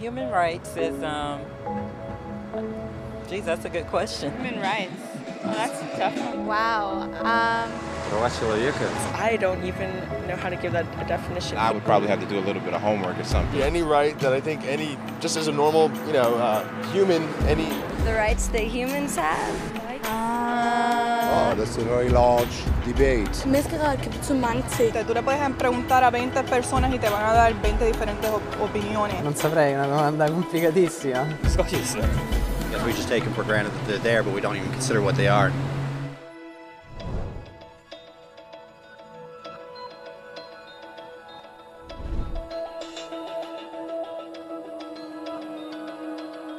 Human rights is, geez, that's a good question. Human rights. Well, that's a tough one. Wow. I don't even know how to give that a definition. I would probably have to do a little bit of homework or something. Yeah, any right that I think just as a normal, human, The rights that humans have. Oh, that's a very large debate. Menneskerettigheder kan betyde mange ting. Tú le puedes preguntar a 20 personas y te van a dar 20 diferentes opiniones. Non saprei, una domanda complicatissima. Yes, we just take them for granted that they're there, but we don't even consider what they are.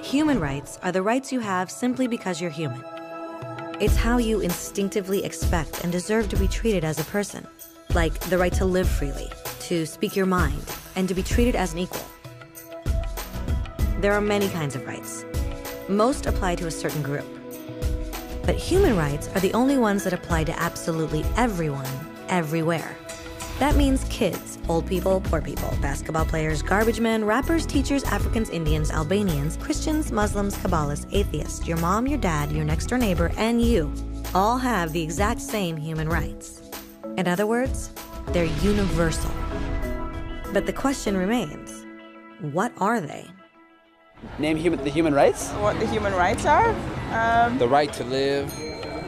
Human rights are the rights you have simply because you're human. It's how you instinctively expect and deserve to be treated as a person, like the right to live freely, to speak your mind, and to be treated as an equal. There are many kinds of rights. Most apply to a certain group. But human rights are the only ones that apply to absolutely everyone, everywhere. That means kids, old people, poor people, basketball players, garbage men, rappers, teachers, Africans, Indians, Albanians, Christians, Muslims, Kabbalists, atheists, your mom, your dad, your next door neighbor, and you all have the exact same human rights. In other words, they're universal. But the question remains, what are they? Name the human rights? What the human rights are? The right to live.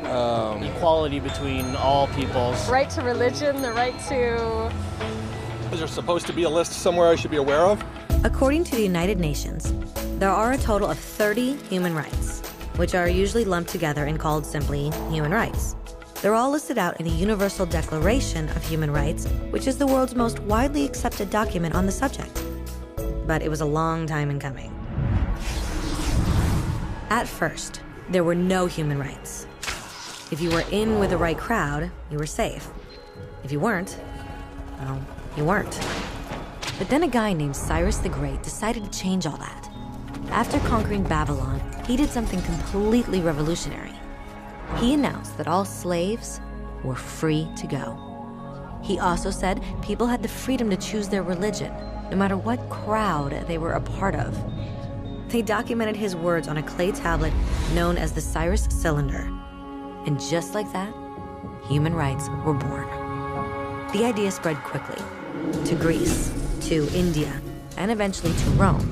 Equality between all peoples. Right to religion, the right to... Is there supposed to be a list somewhere I should be aware of? According to the United Nations, there are a total of 30 human rights, which are usually lumped together and called simply human rights. They're all listed out in the Universal Declaration of Human Rights, which is the world's most widely accepted document on the subject. But it was a long time in coming. At first, there were no human rights. If you were in with the right crowd, you were safe. If you weren't, well, you weren't. But then a guy named Cyrus the Great decided to change all that. After conquering Babylon, he did something completely revolutionary. He announced that all slaves were free to go. He also said people had the freedom to choose their religion, no matter what crowd they were a part of. They documented his words on a clay tablet known as the Cyrus Cylinder. And just like that, human rights were born. The idea spread quickly to Greece, to India, and eventually to Rome.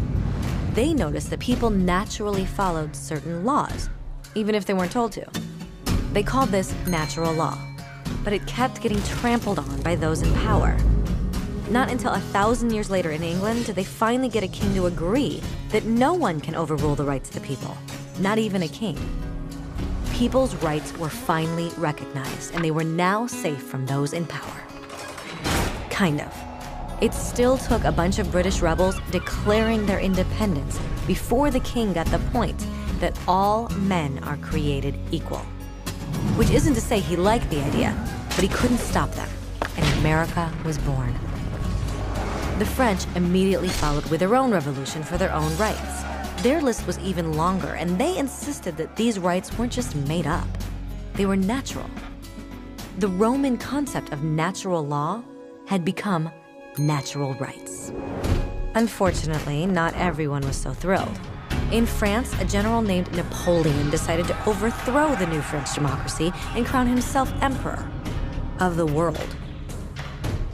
They noticed that people naturally followed certain laws, even if they weren't told to. They called this natural law, but it kept getting trampled on by those in power. Not until 1,000 years later in England did they finally get a king to agree that no one can overrule the rights of the people, not even a king. People's rights were finally recognized, and they were now safe from those in power. Kind of. It still took a bunch of British rebels declaring their independence before the king got the point that all men are created equal. Which isn't to say he liked the idea, but he couldn't stop them, and America was born. The French immediately followed with their own revolution for their own rights. Their list was even longer, and they insisted that these rights weren't just made up. They were natural. The Roman concept of natural law had become natural rights. Unfortunately, not everyone was so thrilled. In France, a general named Napoleon decided to overthrow the new French democracy and crown himself emperor of the world.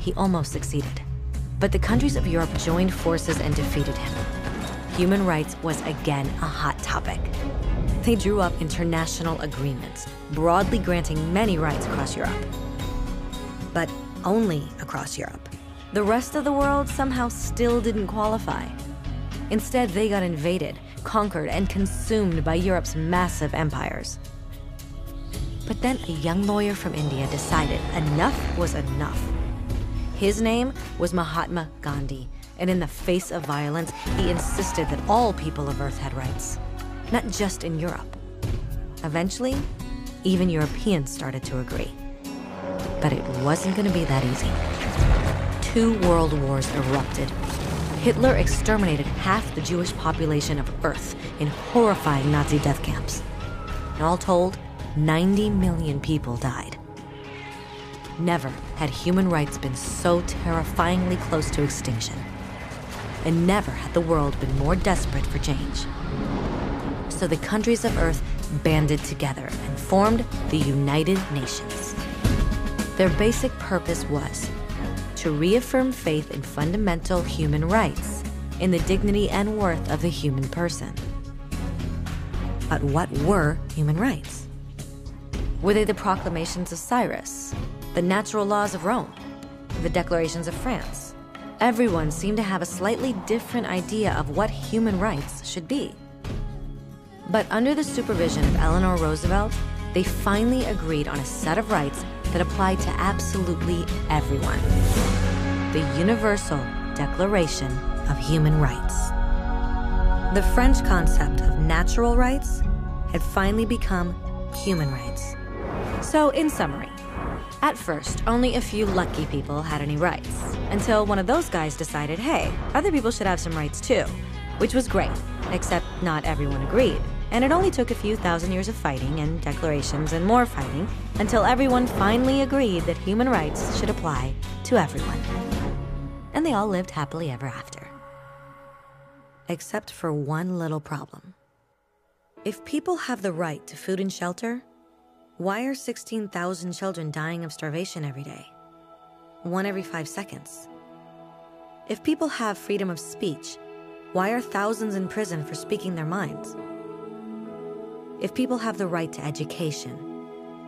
He almost succeeded, but the countries of Europe joined forces and defeated him. Human rights was again a hot topic. They drew up international agreements, broadly granting many rights across Europe. But only across Europe. The rest of the world somehow still didn't qualify. Instead, they got invaded, conquered, and consumed by Europe's massive empires. But then a young lawyer from India decided enough was enough. His name was Mahatma Gandhi. And in the face of violence, he insisted that all people of Earth had rights, not just in Europe. Eventually, even Europeans started to agree. But it wasn't going to be that easy. 2 world wars erupted. Hitler exterminated half the Jewish population of Earth in horrifying Nazi death camps. And all told, 90 million people died. Never had human rights been so terrifyingly close to extinction. and never had the world been more desperate for change. So the countries of Earth banded together and formed the United Nations. Their basic purpose was to reaffirm faith in fundamental human rights, in the dignity and worth of the human person. But what were human rights? Were they the proclamations of Cyrus, the natural laws of Rome, the declarations of France? Everyone seemed to have a slightly different idea of what human rights should be. But under the supervision of Eleanor Roosevelt, they finally agreed on a set of rights that applied to absolutely everyone. The Universal Declaration of Human Rights. The French concept of natural rights had finally become human rights. So, in summary, at first, only a few lucky people had any rights, until one of those guys decided, hey, other people should have some rights too, which was great, except not everyone agreed. And it only took a few thousand years of fighting and declarations and more fighting until everyone finally agreed that human rights should apply to everyone. And they all lived happily ever after. Except for one little problem. If people have the right to food and shelter, why are 16,000 children dying of starvation every day? 1 every 5 seconds. If people have freedom of speech, why are thousands in prison for speaking their minds? If people have the right to education,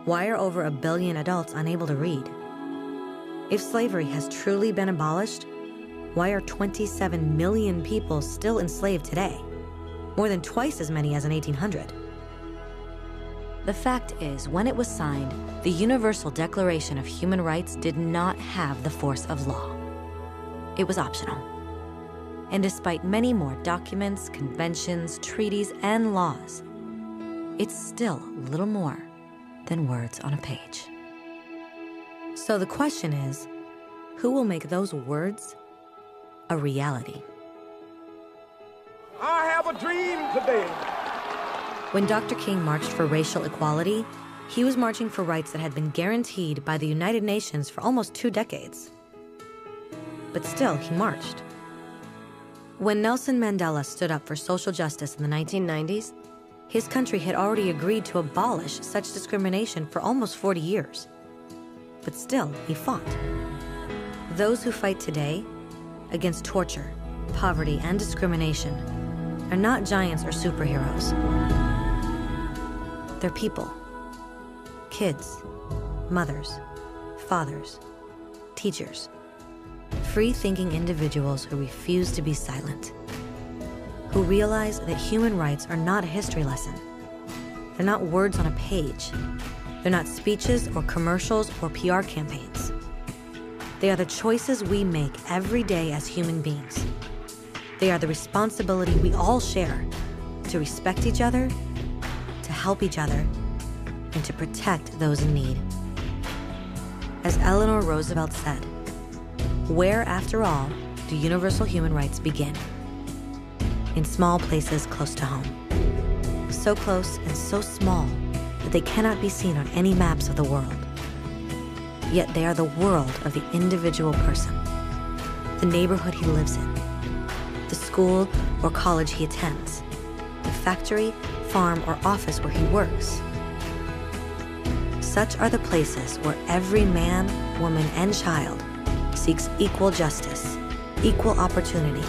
why are over 1 billion adults unable to read? If slavery has truly been abolished, why are 27 million people still enslaved today? More than twice as many as in 1800. The fact is, when it was signed, the Universal Declaration of Human Rights did not have the force of law. It was optional. And despite many more documents, conventions, treaties, and laws, it's still little more than words on a page. So the question is, who will make those words a reality? I have a dream today. When Dr. King marched for racial equality, he was marching for rights that had been guaranteed by the United Nations for almost 2 decades. But still, he marched. When Nelson Mandela stood up for social justice in the 1990s, his country had already agreed to abolish such discrimination for almost 40 years. But still, he fought. Those who fight today against torture, poverty, and discrimination are not giants or superheroes. They're people. Kids, mothers, fathers, teachers. Free-thinking individuals who refuse to be silent. Who realize that human rights are not a history lesson. They're not words on a page. They're not speeches or commercials or PR campaigns. They are the choices we make every day as human beings. They are the responsibility we all share to respect each other, to help each other, and to protect those in need. As Eleanor Roosevelt said, where, after all, do universal human rights begin? In small places close to home. So close and so small that they cannot be seen on any maps of the world. Yet they are the world of the individual person, the neighborhood he lives in, the school or college he attends, the factory, farm, or office where he works. Such are the places where every man, woman, and child seeks equal justice, equal opportunity,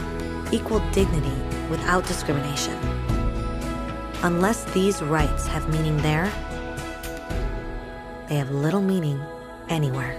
equal dignity without discrimination. Unless these rights have meaning there, they have little meaning anywhere.